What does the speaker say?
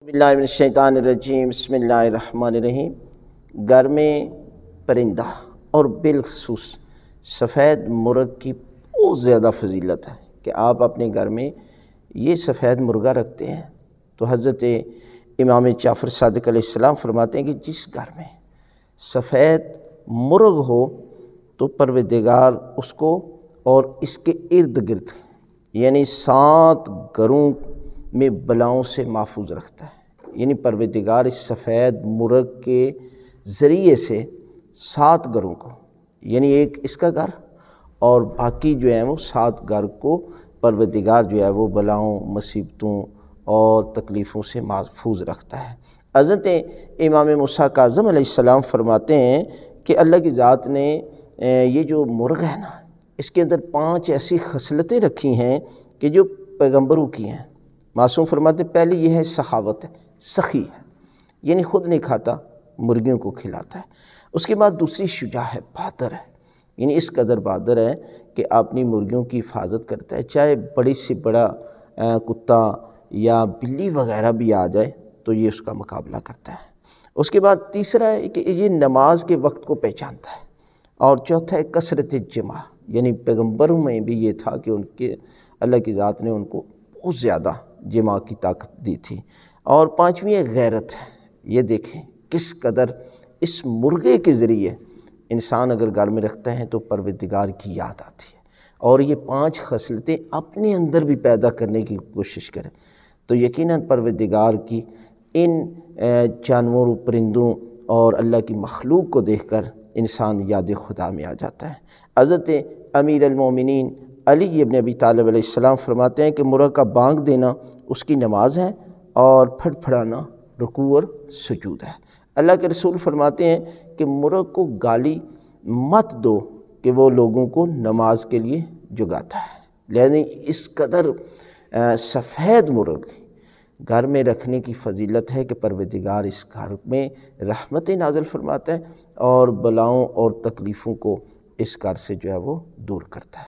बिस्मिल्लाहिर्रहमानिर्रहीम बिस्मिल्लाहिर्रहमानिर्रहीम। घर में परिंदा और बिलखसूस सफ़ेद मुर्ग की बहुत ज़्यादा फजीलत है कि आप अपने घर में ये सफ़ेद मुर्गा रखते हैं तो हज़रत इमाम जाफ़र सादिक़ अलैहिस्सलाम फरमाते हैं कि जिस घर में सफ़ेद मुर्ग हो तो परवरदिगार उसको और इसके इर्द गिर्द यानी 7 घरों में बलाओं से महफूज रखता है। यानी परवरदिगार इस सफ़ेद मुर्ग के ज़रिए से 7 घरों को, यानी एक इसका घर और बाकी जो है वो 7 घर को परवरदिगार जो है वो बलाओं, मुसीबतों और तकलीफ़ों से महफूज रखता है। हज़रत इमाम मूसा काज़िम अलैहिस्सलाम फरमाते हैं कि अल्लाह की ज़ात ने ये जो मुर्ग है ना, इसके अंदर 5 ऐसी खसलतें रखी हैं कि जो पैगंबरों की हैं। मासूम फरमाते पहले ये है सखावत है, सखी है, यानी ख़ुद नहीं खाता, मुर्गियों को खिलाता है। उसके बाद दूसरी शुजा है, बहादुर है, यानी इस कदर बहादुर है कि अपनी मुर्गियों की हिफाजत करता है, चाहे बड़ी से बड़ा कुत्ता या बिल्ली वगैरह भी आ जाए तो ये उसका मुकाबला करता है। उसके बाद तीसरा है कि ये नमाज के वक्त को पहचानता है। और चौथा है कसरत जमा, यानी पैगंबरों में भी ये था कि उनके अल्लाह की ज़ात ने उनको बहुत ज़्यादा जमा की ताकत दी थी। और 5वीं है गैरत है। ये देखें किस कदर इस मुर्गे के ज़रिए इंसान अगर घर में रखता है तो परवरदिगार की याद आती है और ये 5 खसलतें अपने अंदर भी पैदा करने की कोशिश करें तो यकीनन परवरदिगार की इन जानवरों, परिंदों और अल्लाह की मखलूक को देखकर इंसान याद खुदा में आ जाता है। हज़रत अमीर अल-मोमिनीन अली इब्न अबी तालिब अलैहिस्सलाम फरमाते हैं कि मुर्ग का बांग देना उसकी नमाज है और फड़फड़ाना रुकू और सुजूद है। अल्लाह के रसूल फरमाते हैं कि मुर्ग को गाली मत दो कि वो लोगों को नमाज के लिए जगाता है। यानी इस कदर सफ़ेद मुर्ग घर में रखने की फजीलत है कि परवरदिगार इस घर में रहमतें नाज़िल फरमाता है और बलाओं और तकलीफ़ों को इस घर से जो है वो दूर करता है।